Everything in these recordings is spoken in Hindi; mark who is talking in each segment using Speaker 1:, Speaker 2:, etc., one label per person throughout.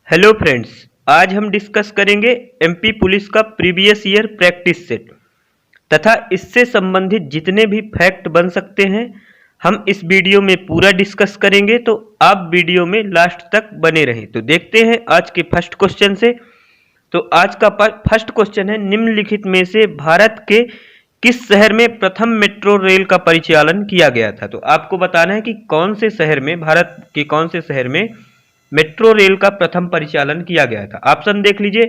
Speaker 1: हेलो फ्रेंड्स, आज हम डिस्कस करेंगे एमपी पुलिस का प्रीवियस ईयर प्रैक्टिस सेट तथा इससे संबंधित जितने भी फैक्ट बन सकते हैं हम इस वीडियो में पूरा डिस्कस करेंगे। तो आप वीडियो में लास्ट तक बने रहें। तो देखते हैं आज के फर्स्ट क्वेश्चन से। तो आज का फर्स्ट क्वेश्चन है, निम्नलिखित में से भारत के किस शहर में प्रथम मेट्रो रेल का परिचालन किया गया था। तो आपको बताना है कि कौन से शहर में, भारत के कौन से शहर में मेट्रो रेल का प्रथम परिचालन किया गया था। ऑप्शन देख लीजिए,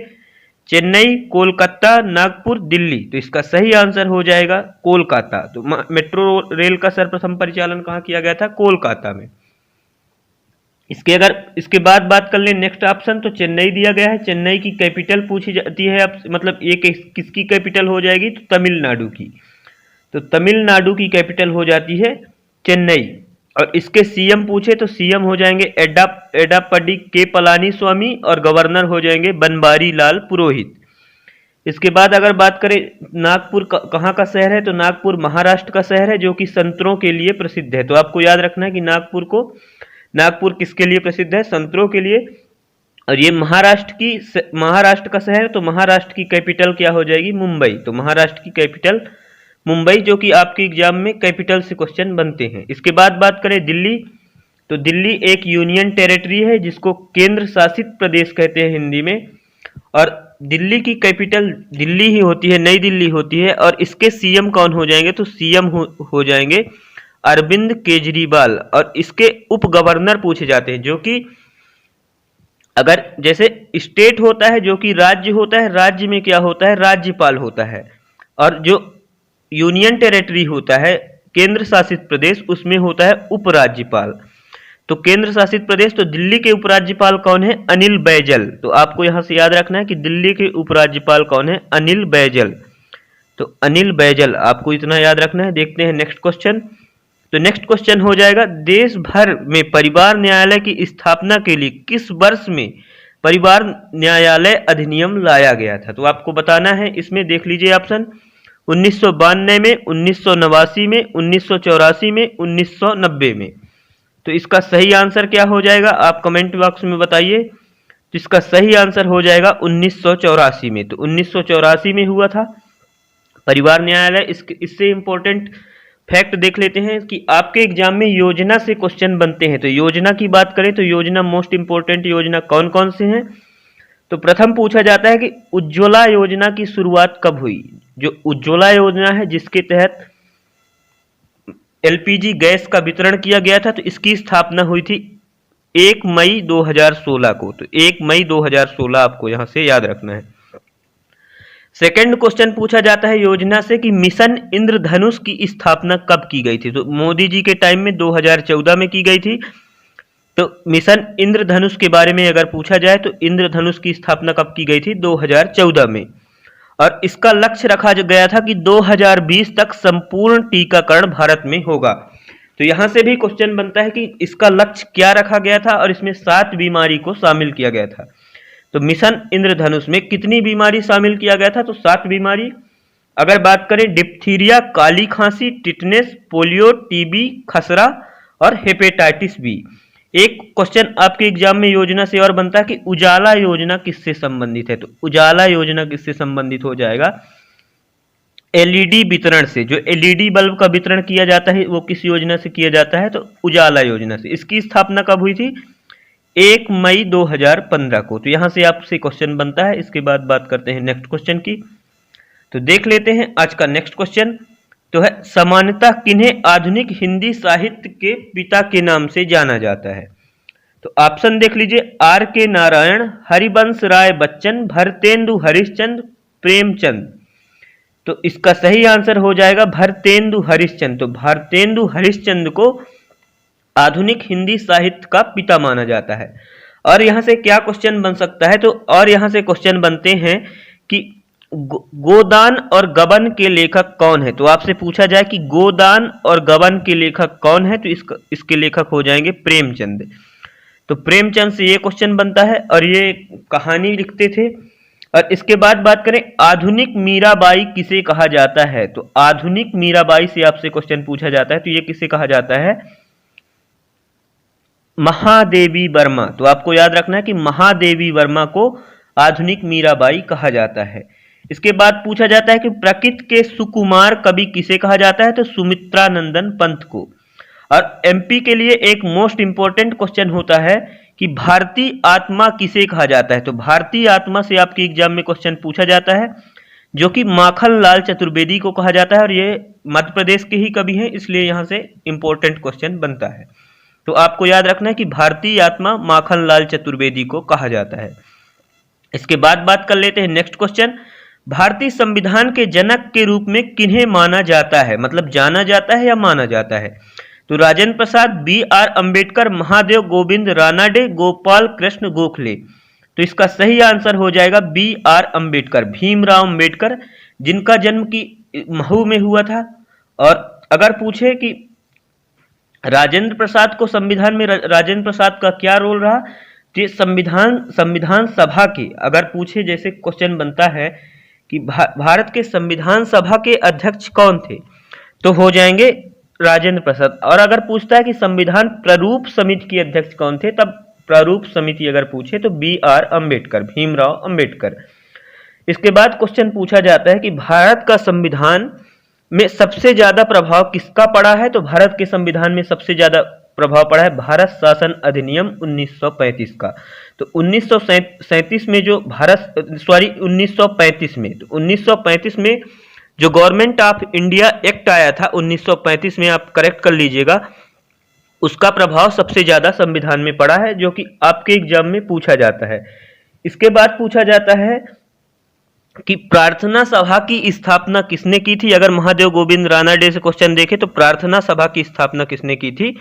Speaker 1: चेन्नई, कोलकाता, नागपुर, दिल्ली। तो इसका सही आंसर हो जाएगा कोलकाता। तो मेट्रो रेल का सर्वप्रथम परिचालन कहाँ किया गया था? कोलकाता में। इसके बाद बात कर लें नेक्स्ट ऑप्शन, तो चेन्नई दिया गया है। चेन्नई की कैपिटल पूछी जाती है, अब मतलब ये किसकी कैपिटल हो जाएगी? तो तमिलनाडु की। तो तमिलनाडु की कैपिटल हो जाती है चेन्नई। और इसके सीएम पूछे तो सीएम हो जाएंगे एडापडी के पलानी स्वामी और गवर्नर हो जाएंगे बनवारी लाल पुरोहित। इसके बाद अगर बात करें नागपुर कहाँ का शहर है, तो नागपुर महाराष्ट्र का शहर है जो कि संतरों के लिए प्रसिद्ध है। तो आपको याद रखना है कि नागपुर किसके लिए प्रसिद्ध है? संतरों के लिए। और ये महाराष्ट्र का शहर, तो महाराष्ट्र की कैपिटल क्या हो जाएगी? मुंबई। तो महाराष्ट्र की कैपिटल मुंबई, जो कि आपके एग्जाम में कैपिटल से क्वेश्चन बनते हैं। इसके बाद बात करें दिल्ली, तो दिल्ली एक यूनियन टेरिटरी है जिसको केंद्र शासित प्रदेश कहते हैं हिंदी में। और दिल्ली की कैपिटल दिल्ली ही होती है, नई दिल्ली होती है। और इसके सीएम कौन हो जाएंगे? तो सीएम हो जाएंगे अरविंद केजरीवाल। और इसके उप गवर्नर पूछे जाते हैं, जो कि अगर जैसे स्टेट होता है जो कि राज्य होता है, राज्य में क्या होता है? राज्यपाल होता है। और जो यूनियन टेरिटरी होता है, केंद्र शासित प्रदेश, उसमें होता है उपराज्यपाल। तो केंद्र शासित प्रदेश, तो दिल्ली के उपराज्यपाल कौन है? अनिल बैजल। तो आपको यहां से याद रखना है कि दिल्ली के उपराज्यपाल कौन है? अनिल बैजल। तो अनिल बैजल, आपको इतना याद रखना है। देखते हैं नेक्स्ट क्वेश्चन। तो नेक्स्ट क्वेश्चन हो जाएगा, देश भर में परिवार न्यायालय की स्थापना के लिए किस वर्ष में परिवार न्यायालय अधिनियम लाया गया था? तो आपको बताना है। इसमें देख लीजिए ऑप्शन, 1992 में, 1989 में, 1984 में, 1990 में। तो इसका सही आंसर क्या हो जाएगा? आप कमेंट बॉक्स में बताइए। तो इसका सही आंसर हो जाएगा 1984 में। तो 1984 में हुआ था परिवार न्यायालय। इससे इंपॉर्टेंट फैक्ट देख लेते हैं कि आपके एग्जाम में योजना से क्वेश्चन बनते हैं। तो योजना की बात करें तो योजना, मोस्ट इंपॉर्टेंट योजना कौन कौन से हैं? तो प्रथम पूछा जाता है कि उज्ज्वला योजना की शुरुआत कब हुई? जो उज्ज्वला योजना है जिसके तहत एलपीजी गैस का वितरण किया गया था, तो इसकी स्थापना हुई थी 1 मई 2016 को। तो 1 मई 2016 आपको यहां से याद रखना है। सेकंड क्वेश्चन पूछा जाता है योजना से कि मिशन इंद्रधनुष की स्थापना कब की गई थी? तो मोदी जी के टाइम में 2014 में की गई थी। तो मिशन इंद्रधनुष के बारे में अगर पूछा जाए तो इंद्रधनुष की स्थापना कब की गई थी? 2014 में। और इसका लक्ष्य रखा गया था कि 2020 तक संपूर्ण टीकाकरण भारत में होगा। तो यहां से भी क्वेश्चन बनता है कि इसका लक्ष्य क्या रखा गया था और इसमें 7 बीमारी को शामिल किया गया था। तो मिशन इंद्रधनुष में कितनी बीमारी शामिल किया गया था? तो 7 बीमारी। अगर बात करें डिप्थीरिया, काली खांसी, टिटनेस, पोलियो, टीबी, खसरा और हेपेटाइटिस बी। एक क्वेश्चन आपके एग्जाम में योजना से और बनता है कि उजाला योजना किससे संबंधित है? तो उजाला योजना किससे संबंधित हो जाएगा? एलईडी वितरण से। जो एलईडी बल्ब का वितरण किया जाता है वो किस योजना से किया जाता है? तो उजाला योजना से। इसकी स्थापना कब हुई थी? 1 मई 2015 को। तो यहां से आपसे क्वेश्चन बनता है। इसके बाद बात करते हैं नेक्स्ट क्वेश्चन की। तो देख लेते हैं आज का नेक्स्ट क्वेश्चन। तो है, सामान्यतः किन्हें आधुनिक हिंदी साहित्य के पिता के नाम से जाना जाता है? तो ऑप्शन देख लीजिए, आर के नारायण, हरिवंश राय बच्चन, भरतेंदु हरिश्चंद्र, प्रेमचंद। तो इसका सही आंसर हो जाएगा भरतेंदु हरिश्चंद्र। तो भरतेंदु हरिश्चंद्र को आधुनिक हिंदी साहित्य का पिता माना जाता है। और यहां से क्या क्वेश्चन बन सकता है? तो और यहां से क्वेश्चन बनते हैं कि गोदान और गबन के लेखक कौन है? तो आपसे पूछा जाए कि गोदान और गबन के लेखक कौन है, तो इसके लेखक हो जाएंगे प्रेमचंद। तो प्रेमचंद से ये क्वेश्चन बनता है और ये कहानी लिखते थे। और इसके बाद बात करें आधुनिक मीराबाई किसे कहा जाता है? तो आधुनिक मीराबाई से आपसे क्वेश्चन पूछा जाता है, तो ये किसे कहा जाता है? महादेवी वर्मा। तो आपको याद रखना है कि महादेवी वर्मा को आधुनिक मीराबाई कहा जाता है। इसके बाद पूछा जाता है कि प्रकृति के सुकुमार कवि किसे कहा जाता है, तो सुमित्रानंदन पंत को। और एमपी के लिए एक मोस्ट इंपॉर्टेंट क्वेश्चन होता है कि भारतीय आत्मा किसे कहा जाता है। तो भारतीय आत्मा से आपके एग्जाम में क्वेश्चन पूछा जाता है, जो कि माखनलाल चतुर्वेदी को कहा जाता है, और ये मध्य प्रदेश के ही कवि हैं, इसलिए यहाँ से इंपॉर्टेंट क्वेश्चन बनता है। तो आपको याद रखना है कि भारतीय आत्मा माखनलाल चतुर्वेदी को कहा जाता है। इसके बाद बात कर लेते हैं नेक्स्ट क्वेश्चन, भारतीय संविधान के जनक के रूप में किन्हें माना जाता है, मतलब जाना जाता है या माना जाता है। तो राजेंद्र प्रसाद, बी.आर. अंबेडकर, महादेव गोविंद रानाडे, गोपाल कृष्ण गोखले। तो इसका सही आंसर हो जाएगा बी.आर. अंबेडकर, भीमराव अंबेडकर, जिनका जन्म की महू में हुआ था। और अगर पूछे कि राजेंद्र प्रसाद को संविधान में राजेंद्र प्रसाद का क्या रोल रहा, तो संविधान सभा के, अगर पूछे जैसे क्वेश्चन बनता है कि भारत के संविधान सभा के अध्यक्ष कौन थे, तो हो जाएंगे राजेंद्र प्रसाद। और अगर पूछता है कि संविधान प्रारूप समिति के अध्यक्ष कौन थे, तब प्रारूप समिति अगर पूछे तो बी.आर. अंबेडकर, भीमराव अंबेडकर। इसके बाद क्वेश्चन पूछा जाता है कि भारत का संविधान में सबसे ज्यादा प्रभाव किसका पड़ा है। तो भारत के संविधान में सबसे ज्यादा प्रभाव पड़ा है भारत शासन अधिनियम 1935 का। तो 1937 में जो 1935 में, तो 1935 में जो गवर्नमेंट ऑफ इंडिया एक्ट आया था 1935 में, आप करेक्ट कर लीजिएगा, उसका प्रभाव सबसे ज्यादा संविधान में पड़ा है, जो कि आपके एग्जाम में पूछा जाता है। इसके बाद पूछा जाता है कि प्रार्थना सभा की स्थापना किसने की थी। अगर महादेव गोविंद रानाडे से क्वेश्चन देखें तो प्रार्थना सभा की स्थापना किसने की थी,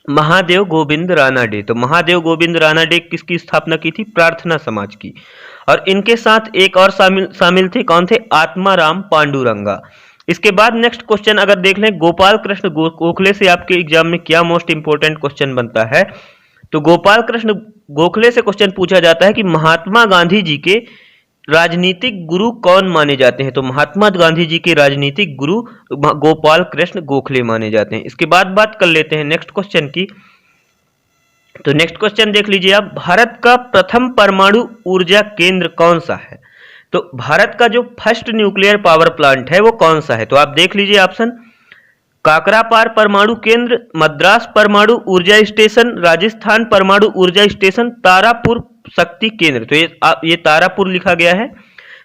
Speaker 1: महादेव गोविंद रानाडे। तो महादेव गोविंद रानाडे किसकी स्थापना की थी, प्रार्थना समाज की। और इनके साथ एक और शामिल थे, कौन थे, आत्माराम पांडुरंगा। इसके बाद नेक्स्ट क्वेश्चन अगर देख लें, गोपाल कृष्ण गोखले से आपके एग्जाम में क्या मोस्ट इंपोर्टेंट क्वेश्चन बनता है। तो गोपाल कृष्ण गोखले से क्वेश्चन पूछा जाता है कि महात्मा गांधी जी के राजनीतिक गुरु कौन माने जाते हैं। तो महात्मा गांधी जी के राजनीतिक गुरु गोपाल कृष्ण गोखले माने जाते हैं। इसके बाद बात कर लेते हैं नेक्स्ट क्वेश्चन की। तो नेक्स्ट क्वेश्चन देख लीजिए आप, भारत का प्रथम परमाणु ऊर्जा केंद्र कौन सा है। तो भारत का जो फर्स्ट न्यूक्लियर पावर प्लांट है वो कौन सा है। तो आप देख लीजिए ऑप्शन, काकरापार परमाणु केंद्र, मद्रास परमाणु ऊर्जा स्टेशन, राजस्थान परमाणु ऊर्जा स्टेशन, तारापुर शक्ति केंद्र। तो ये तारापुर लिखा गया है,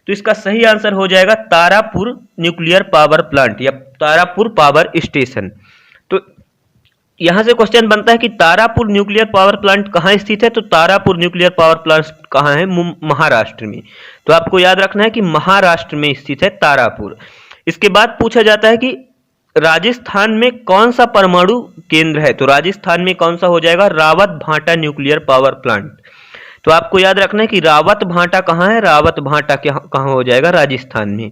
Speaker 1: तो इसका सही आंसर हो जाएगा तारापुर न्यूक्लियर पावर प्लांट या तारापुर पावर स्टेशन। तो यहां से क्वेश्चन बनता है कि तारापुर न्यूक्लियर पावर प्लांट कहां स्थित है। तो तारापुर न्यूक्लियर पावर प्लांट कहां है, महाराष्ट्र में। तो आपको याद रखना है कि महाराष्ट्र में स्थित है तारापुर। इसके बाद पूछा जाता है कि राजस्थान में कौन सा परमाणु केंद्र है। तो राजस्थान में कौन सा हो जाएगा, रावत भाटा न्यूक्लियर पावर प्लांट। तो आपको याद रखना है कि रावत भाटा कहां है, रावत भाटा कहां हो जाएगा, राजस्थान में।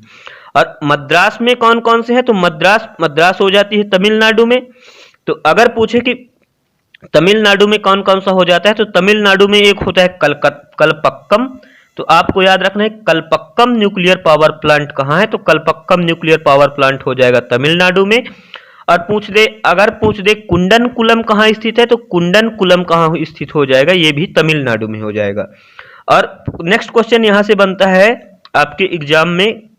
Speaker 1: और मद्रास में कौन कौन से है, तो मद्रास हो जाती है तमिलनाडु में। तो अगर पूछे कि तमिलनाडु में कौन कौन सा हो जाता है, तो तमिलनाडु में एक होता है कलपक्कम। तो आपको याद रखना है कलपक्कम न्यूक्लियर पावर प्लांट कहां है, तो कलपक्कम न्यूक्लियर पावर प्लांट हो जाएगा तमिलनाडु में। और अगर पूछ दे कुंडनकुलम कहां स्थित है, तो कुंडनकुलम कहां स्थित हो जाएगा, ये भी तमिलनाडु में हो जाएगा। और नेक्स्ट क्वेश्चन यहां से बनता है आपके एग्जाम में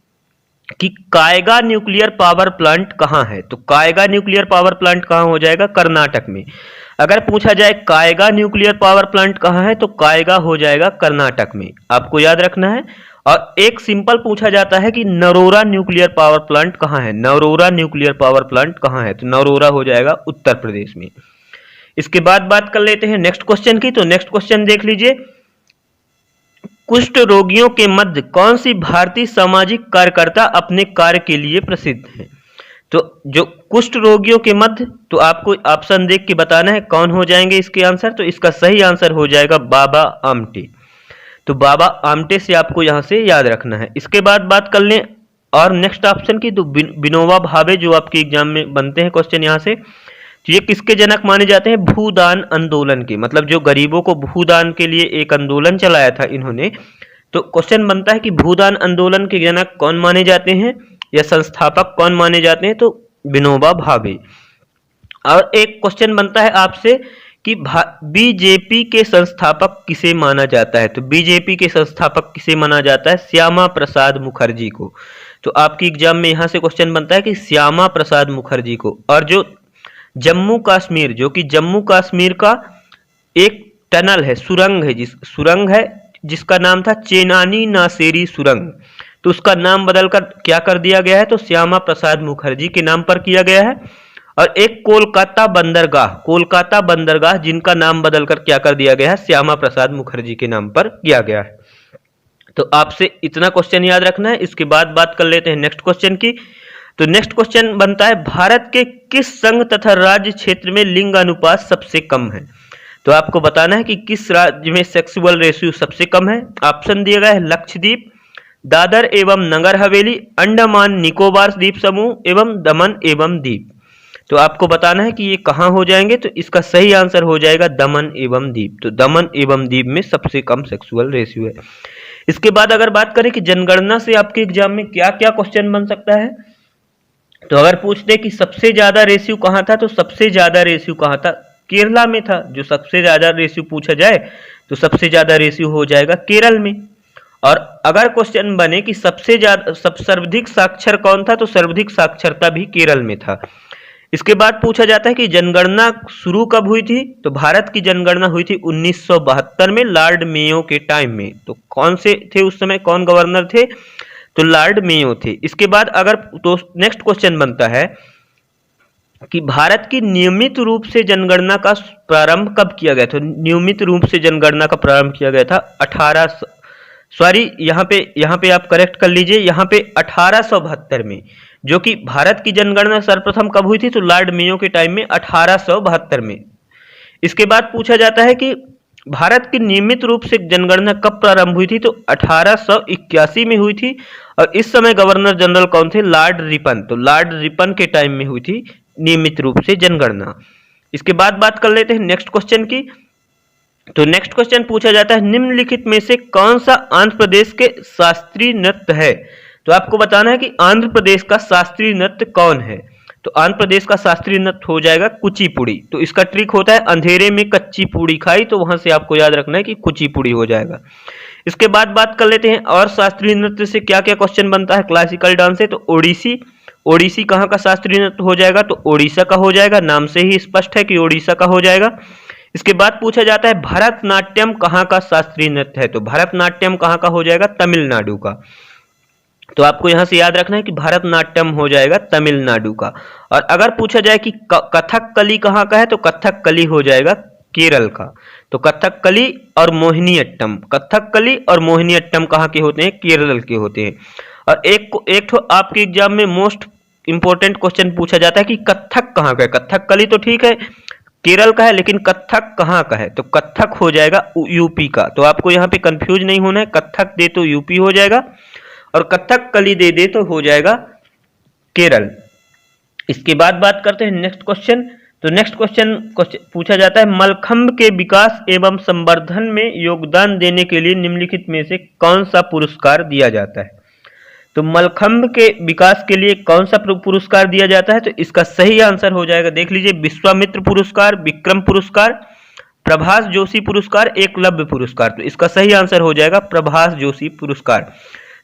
Speaker 1: कि कायगा न्यूक्लियर पावर प्लांट कहां है। तो कायगा न्यूक्लियर पावर प्लांट कहां हो जाएगा, कर्नाटक में। अगर पूछा जाए कायगा न्यूक्लियर पावर प्लांट कहां है, तो कायगा हो जाएगा कर्नाटक में, आपको याद रखना है। और एक सिंपल पूछा जाता है कि नरोरा न्यूक्लियर पावर प्लांट कहां है, नरोरा न्यूक्लियर पावर प्लांट कहां है, तो नरोरा हो जाएगा उत्तर प्रदेश में। इसके बाद बात कर लेते हैं नेक्स्ट क्वेश्चन की। तो नेक्स्ट क्वेश्चन देख लीजिए, कुष्ठ रोगियों के मध्य कौन सी भारतीय सामाजिक कार्यकर्ता अपने कार्य के लिए प्रसिद्ध है। तो जो कुष्ठ रोगियों के मध्य, तो आपको ऑप्शन देख के बताना है कौन हो जाएंगे इसके आंसर। तो इसका सही आंसर हो जाएगा बाबा आमटे। तो बाबा आमटे से आपको यहां से याद रखना है। इसके बाद बात कर लें और नेक्स्ट ऑप्शन की, तो विनोबा भावे जो आपके एग्जाम में बनते हैं क्वेश्चन यहां से, तो ये किसके जनक माने जाते हैं, भूदान आंदोलन के। मतलब जो गरीबों को भूदान के लिए एक आंदोलन चलाया था इन्होंने। तो क्वेश्चन बनता है कि भूदान आंदोलन के जनक कौन माने जाते हैं या संस्थापक कौन माने जाते हैं, तो विनोबा भावे। और एक क्वेश्चन बनता है आपसे कि बीजेपी के संस्थापक किसे माना जाता है। तो बीजेपी के संस्थापक किसे माना जाता है, श्यामा प्रसाद मुखर्जी को। तो आपकी एग्जाम में यहां से क्वेश्चन बनता है कि श्यामा प्रसाद मुखर्जी को। और जो जम्मू कश्मीर, जो कि जम्मू कश्मीर का एक टनल है, सुरंग है जिसका नाम था चेनानी नासेरी सुरंग, तो उसका नाम बदलकर क्या कर दिया गया है, तो श्यामा प्रसाद मुखर्जी के नाम पर किया गया है। और एक कोलकाता बंदरगाह जिनका नाम बदलकर क्या कर दिया गया है, श्यामा प्रसाद मुखर्जी के नाम पर किया गया है। तो आपसे इतना क्वेश्चन याद रखना है। इसके बाद बात कर लेते हैं नेक्स्ट क्वेश्चन की। तो नेक्स्ट क्वेश्चन बनता है, भारत के किस संघ तथा राज्य क्षेत्र में लिंग अनुपात सबसे कम है। तो आपको बताना है कि किस राज्य में सेक्सुअल रेशियो सबसे कम है। ऑप्शन दिया गया है लक्षद्वीप, दादर एवं नगर हवेली, अंडमान निकोबार द्वीप समूह एवं दमन एवं दीप। तो आपको बताना है कि ये कहाँ हो जाएंगे। तो इसका सही आंसर हो जाएगा दमन एवं दीप। तो दमन एवं दीप में सबसे कम सेक्सुअल रेशियो है। इसके बाद अगर बात करें कि जनगणना से आपके एग्जाम में क्या क्या क्वेश्चन बन सकता है, तो अगर पूछते कि सबसे ज्यादा रेशियो कहाँ था, तो सबसे ज्यादा रेशियो कहाँ था, केरला में था। जो सबसे ज्यादा रेशियो पूछा जाए तो सबसे ज्यादा रेशियो हो जाएगा केरल में। और अगर क्वेश्चन बने कि सबसे ज्यादा सर्वाधिक साक्षर कौन था, तो सर्वाधिक साक्षरता भी केरल में था। इसके बाद पूछा जाता है कि जनगणना शुरू कब हुई थी, तो भारत की जनगणना हुई थी 1972 में लॉर्ड मेयो के टाइम में। तो कौन से थे उस समय, कौन गवर्नर थे, तो लॉर्ड मेयो थे। इसके बाद अगर तो नेक्स्ट क्वेश्चन बनता है कि भारत की नियमित रूप से जनगणना का प्रारंभ कब किया गया था। नियमित रूप से जनगणना का प्रारंभ किया गया था यहाँ पे आप करेक्ट कर लीजिए, यहाँ पे 1872 में, जो कि भारत की जनगणना सर्वप्रथम कब हुई थी, तो लॉर्ड मेयो के टाइम में 1872 में। इसके बाद पूछा जाता है कि भारत की नियमित रूप से जनगणना कब प्रारंभ हुई थी, तो 1881 में हुई थी। और इस समय गवर्नर जनरल कौन थे, लॉर्ड रिपन। तो लॉर्ड रिपन के टाइम में हुई थी नियमित रूप से जनगणना। इसके बाद बात कर लेते हैं नेक्स्ट क्वेश्चन की। तो नेक्स्ट क्वेश्चन पूछा जाता है, निम्नलिखित में से कौन सा आंध्र प्रदेश के शास्त्रीय नृत्य है। तो आपको बताना है कि आंध्र प्रदेश का शास्त्रीय नृत्य कौन है। तो आंध्र प्रदेश का शास्त्रीय नृत्य हो जाएगा कुचिपुड़ी। तो इसका ट्रिक होता है, अंधेरे में कच्ची पूड़ी खाई, तो वहां से आपको याद रखना है कि कुचिपुड़ी हो जाएगा। इसके बाद बात कर लेते हैं और शास्त्रीय नृत्य से क्या क्या क्वेश्चन बनता है। क्लासिकल डांस है तो ओडिसी कहाँ का शास्त्रीय नृत्य हो जाएगा, तो ओडिशा का हो जाएगा। नाम से ही स्पष्ट है कि ओडिशा का हो जाएगा। इसके बाद पूछा जाता है भरतनाट्यम कहाँ का शास्त्रीय नृत्य है। तो भरतनाट्यम कहाँ का हो जाएगा, तमिलनाडु का। तो आपको यहां से याद रखना है कि भरतनाट्यम हो जाएगा तमिलनाडु का। और अगर पूछा जाए कि कथकली कहाँ का है, तो कथकली हो जाएगा केरल का। तो कथकली और मोहिनीअट्टम कहाँ के होते हैं, केरल के होते हैं। और एक तो आपके एग्जाम में मोस्ट इंपोर्टेंट क्वेश्चन पूछा जाता है कि कथक कहाँ का है। कथकली तो ठीक है केरल का है, लेकिन कथक कहाँ का है, तो कथक हो जाएगा यूपी का। तो आपको यहाँ पे कंफ्यूज नहीं होना है, कथक दे तो यूपी हो जाएगा और कथकली दे तो हो जाएगा केरल। इसके बाद बात करते हैं नेक्स्ट क्वेश्चन। तो नेक्स्ट क्वेश्चन पूछा जाता है, मलखंभ के विकास एवं संवर्धन में योगदान देने के लिए निम्नलिखित में से कौन सा पुरस्कार दिया जाता है। तो मलखंभ के विकास के लिए कौन सा पुरस्कार दिया जाता है, तो इसका सही आंसर हो जाएगा, देख लीजिए, विश्वामित्र पुरस्कार, विक्रम पुरस्कार, प्रभाष जोशी पुरस्कार, एकलव्य पुरस्कार। तो इसका सही आंसर हो जाएगा प्रभाष जोशी पुरस्कार,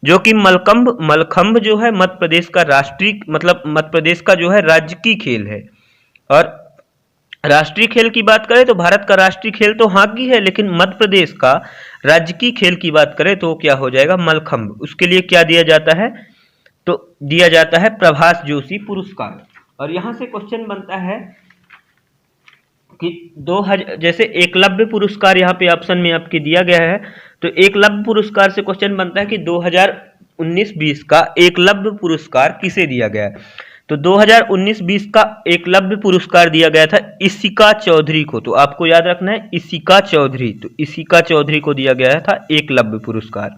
Speaker 1: जो कि मलखंभ जो है मध्य प्रदेश का मध्य प्रदेश का जो है राजकीय खेल है। और राष्ट्रीय खेल की बात करें तो भारत का राष्ट्रीय खेल तो हॉकी है, लेकिन मध्य प्रदेश का राजकीय खेल की बात करें तो क्या हो जाएगा, मलखंभ। उसके लिए क्या दिया जाता है, तो दिया जाता है प्रभाष जोशी पुरस्कार। और यहां से क्वेश्चन बनता है कि 2000 जैसे एकलव्य पुरस्कार यहाँ पे ऑप्शन में आपके दिया गया है, तो एकलव्य पुरस्कार से क्वेश्चन बनता है कि 2019-20 का एकलव्य पुरस्कार किसे दिया गया है। तो 2019-20 का एकलव्य पुरस्कार दिया गया था इशिका चौधरी को। तो आपको याद रखना है इशिका चौधरी, तो इशिका चौधरी को दिया गया था एकलव्य पुरस्कार।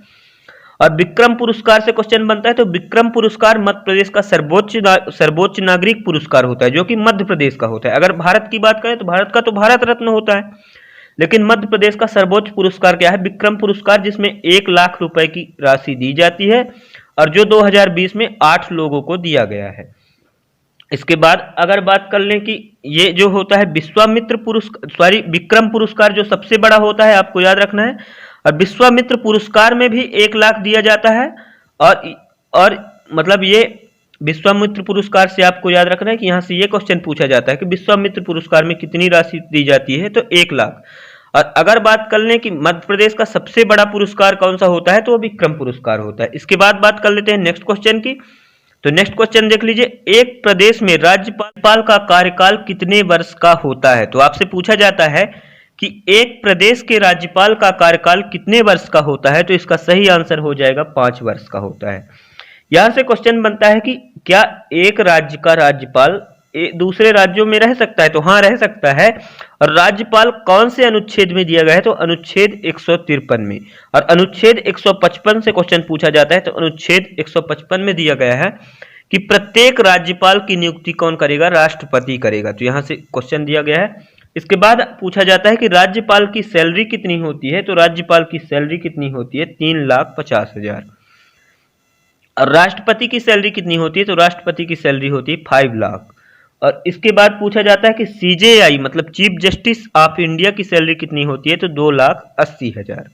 Speaker 1: और विक्रम पुरस्कार से क्वेश्चन बनता है, तो विक्रम पुरस्कार मध्य प्रदेश का सर्वोच्च नागरिक पुरस्कार होता है, जो कि मध्य प्रदेश का होता है। अगर भारत की बात करें तो भारत का तो भारत रत्न होता है, लेकिन मध्य प्रदेश का सर्वोच्च पुरस्कार क्या है, विक्रम पुरस्कार, जिसमें 1 लाख रुपए की राशि दी जाती है और जो 2020 में 8 लोगों को दिया गया है। इसके बाद अगर बात कर लें कि ये जो होता है विश्वामित्र पुरस्कार, विक्रम पुरस्कार जो सबसे बड़ा होता है, आपको याद रखना है। और विश्वामित्र पुरस्कार में भी 1 लाख दिया जाता है। और मतलब ये विश्वामित्र पुरस्कार से आपको याद रखना है कि यहाँ से ये क्वेश्चन पूछा जाता है कि विश्वामित्र पुरस्कार में कितनी राशि दी जाती है, तो 1 लाख। और अगर बात कर लें कि मध्य प्रदेश का सबसे बड़ा पुरस्कार कौन सा होता है, तो वो विक्रम पुरस्कार होता है। इसके बाद बात कर लेते हैं नेक्स्ट क्वेश्चन की। तो नेक्स्ट क्वेश्चन देख लीजिए, एक प्रदेश में राज्यपाल का कार्यकाल कितने वर्ष का होता है। तो आपसे पूछा जाता है कि एक प्रदेश के राज्यपाल का कार्यकाल कितने वर्ष का होता है, तो इसका सही आंसर हो जाएगा 5 वर्ष का होता है। यहां से क्वेश्चन बनता है कि क्या एक राज्य का राज्यपाल दूसरे राज्यों में रह सकता है, तो हाँ रह सकता है। और राज्यपाल कौन से अनुच्छेद में दिया गया है, तो अनुच्छेद 153 में। और अनुच्छेद 155 से क्वेश्चन पूछा जाता है, तो अनुच्छेद 155 में दिया गया है कि प्रत्येक राज्यपाल की नियुक्ति कौन करेगा, राष्ट्रपति करेगा। तो यहां से क्वेश्चन दिया गया है। इसके बाद पूछा जाता है कि राज्यपाल की सैलरी कितनी होती है, तो राज्यपाल की सैलरी कितनी होती है, 3,50,000। और राष्ट्रपति की सैलरी कितनी होती है, तो राष्ट्रपति की सैलरी होती है 5 लाख। और इसके बाद पूछा जाता है कि CJI मतलब चीफ जस्टिस ऑफ इंडिया की सैलरी कितनी होती है, तो 2,80,000।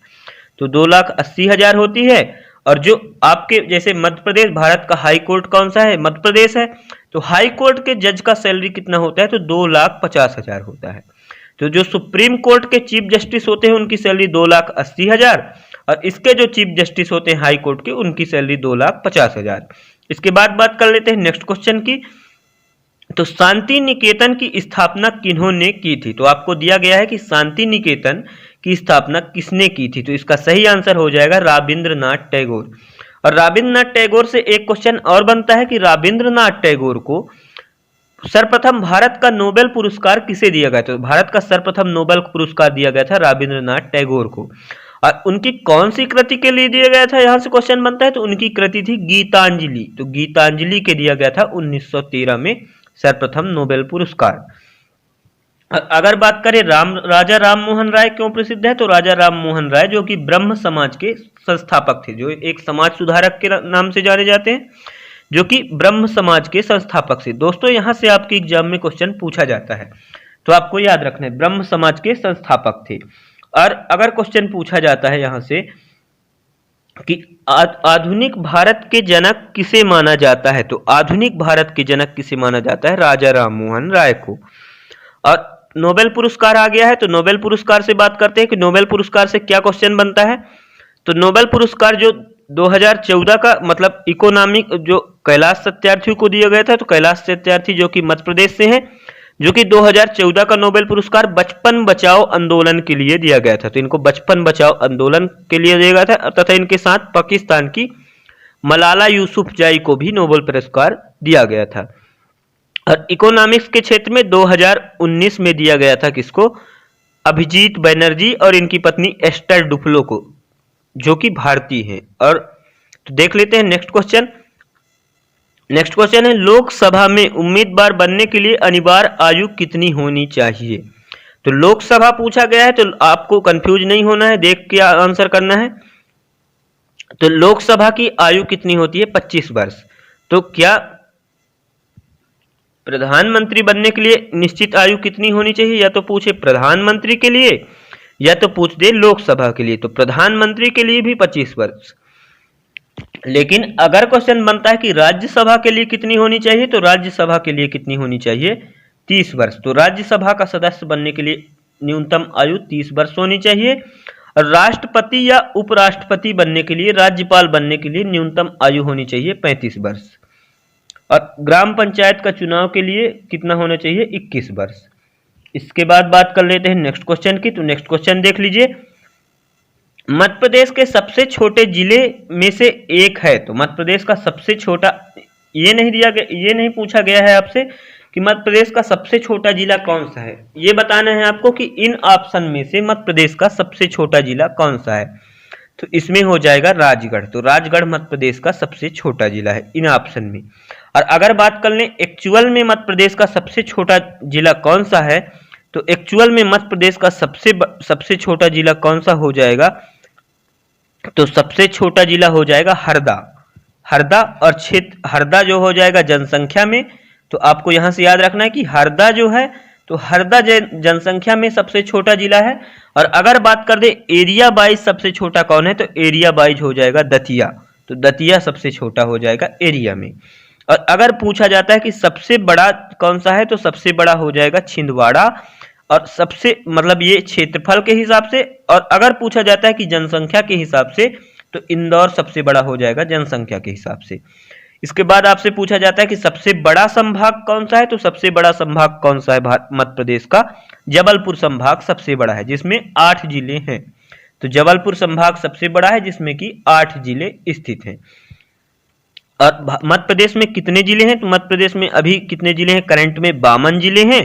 Speaker 1: तो 2,80,000 होती है। और जो आपके जैसे मध्य प्रदेश, भारत का हाई कोर्ट कौन सा है, मध्य प्रदेश है, तो हाई कोर्ट के जज का सैलरी कितना होता है, तो 2,50,000 होता है। तो जो सुप्रीम कोर्ट के चीफ जस्टिस होते हैं उनकी सैलरी 2,80,000। और इसके जो चीफ जस्टिस होते हैं हाई कोर्ट के, उनकी सैलरी 2,50,000। इसके बाद बात कर लेते हैं नेक्स्ट क्वेश्चन की। तो शांति निकेतन की स्थापना किन्होंने की थी, तो आपको दिया गया है कि शांति निकेतन की स्थापना किसने की थी, तो इसका सही आंसर हो जाएगा रविंद्रनाथ टैगोर। और रविंद्रनाथ टैगोर से एक क्वेश्चन और बनता है कि रविंद्रनाथ टैगोर को सर्वप्रथम भारत का नोबेल पुरस्कार किसे दिया गया था, तो भारत का सर्वप्रथम नोबेल पुरस्कार दिया गया था रविंद्रनाथ टैगोर को। और उनकी कौन सी कृति के लिए दिया गया था, यहां से क्वेश्चन बनता है, तो उनकी कृति थी गीतांजलि। तो गीतांजलि के दिया गया था 1913 में सर्वप्रथम नोबेल पुरस्कार। अगर बात करें राजा राम मोहन राय क्यों प्रसिद्ध है, तो राजा राम मोहन राय जो कि ब्रह्म समाज के संस्थापक थे, जो एक समाज सुधारक के नाम से जाने जाते हैं, जो कि ब्रह्म समाज के संस्थापक थे। दोस्तों यहां से आपके एग्जाम में क्वेश्चन पूछा जाता है, तो आपको याद रखना है ब्रह्म समाज के संस्थापक थे। और अगर क्वेश्चन पूछा जाता है यहां से कि आधुनिक भारत के जनक किसे माना जाता है, तो आधुनिक भारत के जनक किसे माना जाता है, राजा राम मोहन राय को। और नोबेल पुरस्कार आ गया है, तो नोबेल पुरस्कार से बात करते हैं कि नोबेल पुरस्कार से क्या क्वेश्चन बनता है। तो नोबेल पुरस्कार जो 2014 का मतलब इकोनॉमिक जो कैलाश सत्यार्थी को दिया गया था, तो कैलाश सत्यार्थी जो कि मध्य प्रदेश से हैं, जो कि 2014 का नोबेल पुरस्कार बचपन बचाओ आंदोलन के लिए दिया गया था। तो इनको बचपन बचाओ आंदोलन के लिए दिया गया था, तथा इनके साथ पाकिस्तान की मलाला यूसुफजई को भी नोबेल पुरस्कार दिया गया था। और इकोनॉमिक्स के क्षेत्र में 2019 में दिया गया था किसको, अभिजीत बनर्जी और इनकी पत्नी एस्टर डुफ्लो को, जो कि भारतीय हैं। और तो देख लेते हैं नेक्स्ट क्वेश्चन। नेक्स्ट क्वेश्चन है लोकसभा में उम्मीदवार बनने के लिए अनिवार्य आयु कितनी होनी चाहिए। तो लोकसभा पूछा गया है, तो आपको कंफ्यूज नहीं होना है, देख के आंसर करना है। तो लोकसभा की आयु कितनी होती है, 25 वर्ष। तो क्या प्रधानमंत्री बनने के लिए निश्चित आयु कितनी होनी चाहिए, या तो पूछे प्रधानमंत्री के लिए या तो पूछ दे लोकसभा के लिए। तो प्रधानमंत्री के लिए भी 25 वर्ष। लेकिन अगर क्वेश्चन बनता है कि राज्यसभा के लिए कितनी होनी चाहिए, तो राज्यसभा के लिए कितनी होनी चाहिए, 30 वर्ष। तो राज्यसभा का सदस्य बनने के लिए न्यूनतम आयु 30 वर्ष होनी चाहिए। और राष्ट्रपति या उपराष्ट्रपति बनने के लिए, राज्यपाल बनने के लिए न्यूनतम आयु होनी चाहिए 35 वर्ष। और ग्राम पंचायत का चुनाव के लिए कितना होना चाहिए, 21 वर्ष। इसके बाद बात कर लेते हैं नेक्स्ट क्वेश्चन की। तो नेक्स्ट क्वेश्चन देख लीजिए, मध्य प्रदेश के सबसे छोटे जिले में से एक है। तो मध्य प्रदेश का सबसे छोटा, ये नहीं पूछा गया है आपसे कि मध्य प्रदेश का सबसे छोटा जिला कौन सा है, ये बताना है आपको कि इन ऑप्शन में से मध्य प्रदेश का सबसे छोटा जिला कौन सा है। तो इसमें हो जाएगा राजगढ़। तो राजगढ़ मध्य प्रदेश का सबसे छोटा जिला है इन ऑप्शन में। और अगर बात कर लें एक्चुअल में मध्य प्रदेश का सबसे छोटा जिला कौन सा है, तो एक्चुअल में मध्य प्रदेश का सबसे छोटा जिला कौन सा हो जाएगा, तो सबसे छोटा जिला हो जाएगा हरदा। हरदा और क्षेत्र, हरदा जो हो जाएगा जनसंख्या में तो आपको यहाँ से याद रखना है कि हरदा जो है, तो हरदा जनसंख्या में सबसे छोटा जिला है। और अगर बात कर दे एरिया वाइज सबसे छोटा कौन है, तो एरिया वाइज हो जाएगा दतिया। तो दतिया सबसे छोटा हो जाएगा एरिया में। और अगर पूछा जाता है कि सबसे बड़ा कौन सा है, तो सबसे बड़ा हो जाएगा छिंदवाड़ा, और सबसे मतलब ये क्षेत्रफल के हिसाब से। और अगर पूछा जाता है कि जनसंख्या के हिसाब से, तो इंदौर सबसे बड़ा हो जाएगा जनसंख्या के हिसाब से। इसके बाद आपसे पूछा जाता है कि सबसे बड़ा संभाग कौन सा है, तो सबसे बड़ा संभाग कौन सा है मध्य प्रदेश का, जबलपुर संभाग सबसे बड़ा है जिसमें 8 जिले हैं। तो जबलपुर संभाग सबसे बड़ा है जिसमें कि 8 जिले स्थित हैं। और मध्य प्रदेश में कितने जिले हैं, तो मध्य प्रदेश में अभी कितने जिले हैं, करंट में 52 जिले हैं।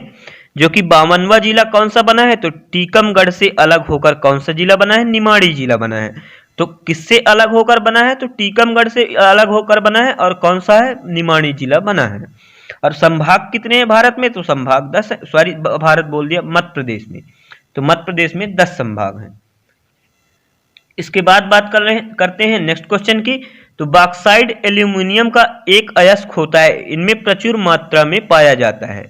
Speaker 1: जो कि 52वां जिला कौन सा बना है, तो टीकमगढ़ से अलग होकर कौन सा जिला बना है, निमाड़ी जिला बना है। तो किससे अलग होकर बना है, तो टीकमगढ़ से अलग होकर बना है, और कौन सा है, निमाड़ी जिला बना है। और संभाग कितने हैं भारत में, तो संभाग 10 है, सॉरी भारत बोल दिया, मध्य प्रदेश में। तो मध्य प्रदेश में 10 संभाग हैं। इसके बाद बात करते हैं नेक्स्ट क्वेश्चन की। तो बॉक्साइट एल्यूमिनियम का एक अयस्क होता है, इनमें प्रचुर मात्रा में पाया जाता है।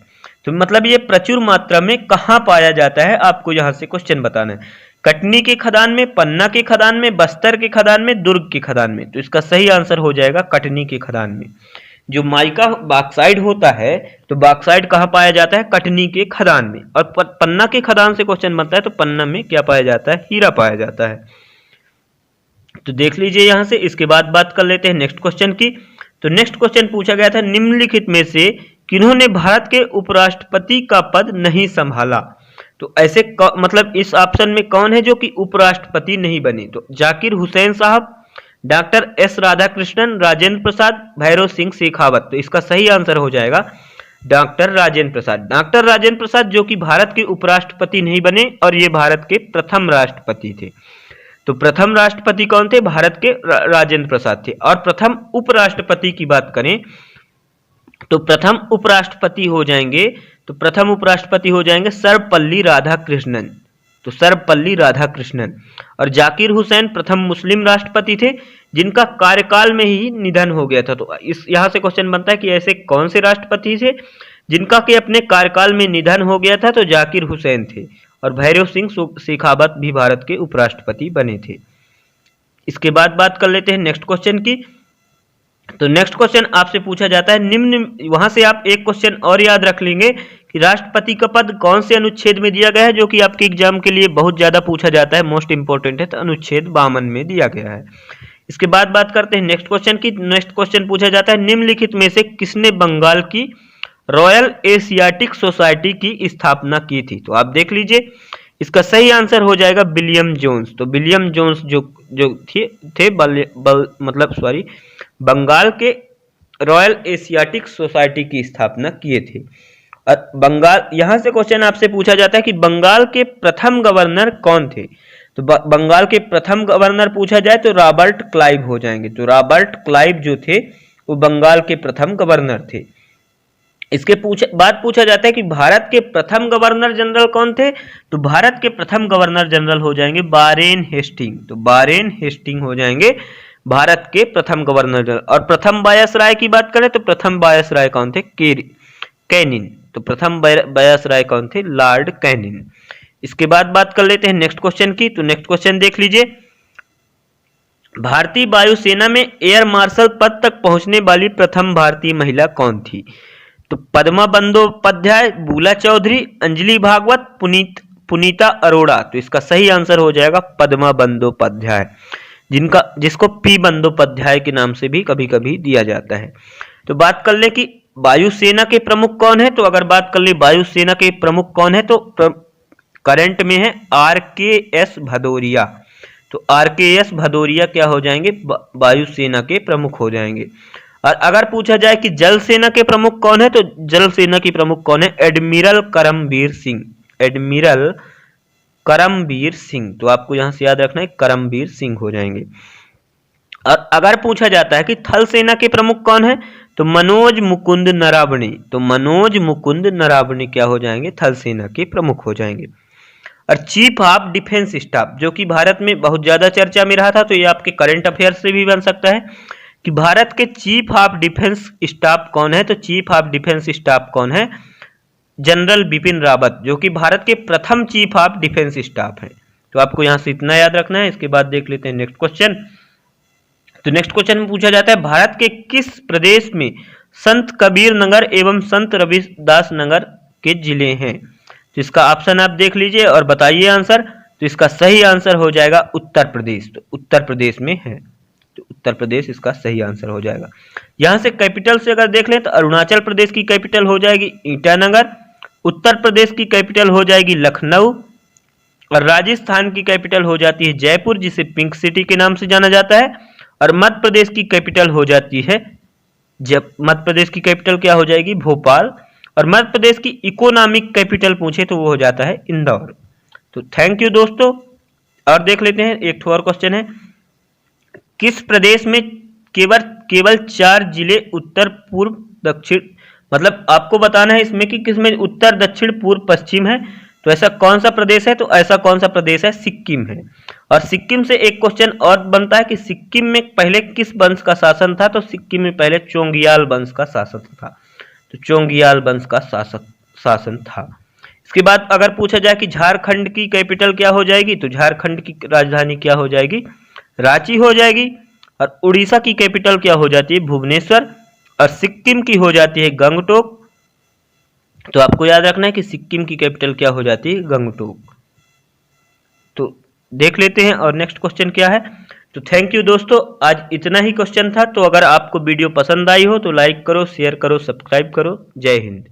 Speaker 1: तो मतलब ये प्रचुर मात्रा में कहाँ पाया जाता है, आपको यहाँ से क्वेश्चन बताना है। कटनी के खदान में, पन्ना के खदान में, बस्तर के खदान में, दुर्ग के खदान में। तो इसका सही आंसर हो जाएगा कटनी के खदान में। जो माइका बॉक्साइट होता है, तो बॉक्साइट कहाँ पाया जाता है, कटनी के खदान में। और पन्ना के खदान से क्वेश्चन बनता है, तो पन्ना में क्या पाया जाता है, हीरा पाया जाता है। तो देख लीजिए यहाँ से। इसके बाद बात कर लेते हैं नेक्स्ट क्वेश्चन की। तो नेक्स्ट क्वेश्चन पूछा गया था, निम्नलिखित में से किन्होंने भारत के उपराष्ट्रपति का पद नहीं संभाला। तो ऐसे मतलब इस ऑप्शन में कौन है जो कि उपराष्ट्रपति नहीं बने, तो जाकिर हुसैन साहब, डॉक्टर एस राधाकृष्णन, राजेंद्र प्रसाद, भैरव सिंह शेखावत। तो इसका सही आंसर हो जाएगा डॉक्टर राजेंद्र प्रसाद। डॉक्टर राजेंद्र प्रसाद जो कि भारत के उपराष्ट्रपति नहीं बने, और ये भारत के प्रथम राष्ट्रपति थे। तो प्रथम राष्ट्रपति कौन थे, भारत के राजेंद्र प्रसाद थे। और प्रथम उपराष्ट्रपति की बात करें, तो प्रथम उपराष्ट्रपति हो जाएंगे, तो प्रथम उपराष्ट्रपति हो जाएंगे सर्वपल्ली राधाकृष्णन। तो सर्वपल्ली राधाकृष्णन। और जाकिर हुसैन प्रथम मुस्लिम राष्ट्रपति थे, जिनका कार्यकाल में ही निधन हो गया था। तो इस यहाँ से क्वेश्चन बनता है कि ऐसे कौन से राष्ट्रपति थे जिनका कि अपने कार्यकाल में निधन हो गया था, तो जाकिर हुसैन थे। और भैरव सिंह शेखावत भी भारत के उपराष्ट्रपति बने थे। इसके बाद बात कर लेते हैं नेक्स्ट क्वेश्चन की। तो नेक्स्ट क्वेश्चन आपसे पूछा जाता है, निम्न, वहां से आप एक क्वेश्चन और याद रख लेंगे कि राष्ट्रपति का पद कौन से अनुच्छेद में दिया गया है, जो कि आपके एग्जाम के लिए बहुत ज्यादा पूछा जाता है, मोस्ट इंपोर्टेंट है। तो अनुच्छेद 52 में दिया गया है। इसके बाद बात करते हैं नेक्स्ट क्वेश्चन की। नेक्स्ट क्वेश्चन पूछा जाता है, निम्नलिखित में से किसने बंगाल की रॉयल एशियाटिक सोसाइटी की स्थापना की थी। तो आप देख लीजिए, इसका सही आंसर हो जाएगा विलियम जोन्स। तो विलियम जोन्स जो थे बंगाल के रॉयल एशियाटिक सोसाइटी की स्थापना किए थे। और बंगाल, यहां से क्वेश्चन आपसे पूछा जाता है कि बंगाल के प्रथम गवर्नर कौन थे। तो बंगाल के प्रथम गवर्नर पूछा जाए तो रॉबर्ट क्लाइव हो जाएंगे। तो रॉबर्ट क्लाइव जो थे वो बंगाल के प्रथम गवर्नर थे। इसके बाद पूछा जाता है कि भारत के प्रथम गवर्नर जनरल कौन थे। तो भारत के प्रथम गवर्नर जनरल हो जाएंगे वारेन हेस्टिंग। तो वारेन हेस्टिंग हो जाएंगे भारत के प्रथम गवर्नर जनरल। और प्रथम वायसराय की बात करें तो प्रथम वायसराय कौन थे, कैनिन। तो प्रथम वायसराय कौन थे, लॉर्ड कैनिन। इसके बाद बात कर लेते हैं नेक्स्ट क्वेश्चन की। तो नेक्स्ट क्वेश्चन देख लीजिए, भारतीय वायुसेना में एयर मार्शल पद तक पहुंचने वाली प्रथम भारतीय महिला कौन थी। तो पद्मा बंदोपाध्याय, बूला चौधरी, अंजलि भागवत, पुनीता अरोड़ा। तो इसका सही आंसर हो जाएगा पद्मा बंदोपाध्याय, जिसको पी बंदोपाध्याय के नाम से भी कभी कभी दिया जाता है। तो बात कर ले कि वायुसेना के प्रमुख कौन है। तो अगर बात कर ले वायुसेना के प्रमुख कौन है, तो करंट में है RKS भदौरिया। तो RKS भदौरिया क्या हो जाएंगे, वायुसेना के प्रमुख हो जाएंगे। और अगर पूछा जाए कि जल सेना के प्रमुख कौन है, तो जल सेना की प्रमुख कौन है, एडमिरल करमबीर सिंह। एडमिरल करमबीर सिंह। तो आपको यहां से याद रखना है करमबीर सिंह हो जाएंगे। और अगर पूछा जाता है कि थल सेना के प्रमुख कौन है, तो मनोज मुकुंद नरावणे। तो मनोज मुकुंद नरावणे क्या हो जाएंगे, थल सेना के प्रमुख हो जाएंगे। और चीफ ऑफ डिफेंस स्टाफ, जो कि भारत में बहुत ज्यादा चर्चा में रहा था, तो ये आपके करंट अफेयर्स से भी बन सकता है कि भारत के चीफ ऑफ डिफेंस स्टाफ कौन है। तो चीफ ऑफ डिफेंस स्टाफ कौन है? जनरल बिपिन रावत, जो कि भारत के प्रथम चीफ ऑफ डिफेंस स्टाफ है। तो आपको यहां से इतना याद रखना है। इसके बाद देख लेते हैं नेक्स्ट क्वेश्चन। तो नेक्स्ट क्वेश्चन में पूछा जाता है भारत के किस प्रदेश में संत कबीर नगर एवं संत रविदास नगर के जिले हैं। तो इसका ऑप्शन आप देख लीजिए और बताइए आंसर। तो इसका सही आंसर हो जाएगा उत्तर प्रदेश। तो उत्तर प्रदेश में है, तो उत्तर प्रदेश इसका सही आंसर हो जाएगा। यहां से कैपिटल से अगर देख लें तो अरुणाचल प्रदेश की कैपिटल हो जाएगी ईटानगर, उत्तर प्रदेश की कैपिटल हो जाएगी लखनऊ, और राजस्थान की कैपिटल हो जाती है जयपुर, जिसे पिंक सिटी के नाम से जाना जाता है, और मध्य प्रदेश की कैपिटल हो जाती है मध्य प्रदेश की कैपिटल क्या हो जाएगी? भोपाल, और मध्य प्रदेश की इकोनॉमिक कैपिटल पूछे तो वो हो जाता है इंदौर। तो थैंक यू दोस्तों। और देख लेते हैं एक और क्वेश्चन है, किस प्रदेश में केवल 4 जिले उत्तर पूर्व दक्षिण, मतलब आपको बताना है इसमें कि किसमें उत्तर दक्षिण पूर्व पश्चिम है। तो ऐसा कौन सा प्रदेश है? तो ऐसा कौन सा प्रदेश है? सिक्किम है। और सिक्किम से एक क्वेश्चन और बनता है कि सिक्किम में पहले किस वंश का शासन था। तो सिक्किम में पहले चोंगियाल वंश का शासन था। तो चोंगियाल वंश का शासन था। इसके बाद अगर पूछा जाए कि झारखंड की कैपिटल क्या हो जाएगी, तो झारखंड की राजधानी क्या हो जाएगी? रांची हो जाएगी। और उड़ीसा की कैपिटल क्या हो जाती है? भुवनेश्वर। और सिक्किम की हो जाती है गंगटोक। तो आपको याद रखना है कि सिक्किम की कैपिटल क्या हो जाती है? गंगटोक। तो देख लेते हैं और नेक्स्ट क्वेश्चन क्या है। तो थैंक यू दोस्तों, आज इतना ही क्वेश्चन था। तो अगर आपको वीडियो पसंद आई हो तो लाइक करो, शेयर करो, सब्सक्राइब करो। जय हिंद।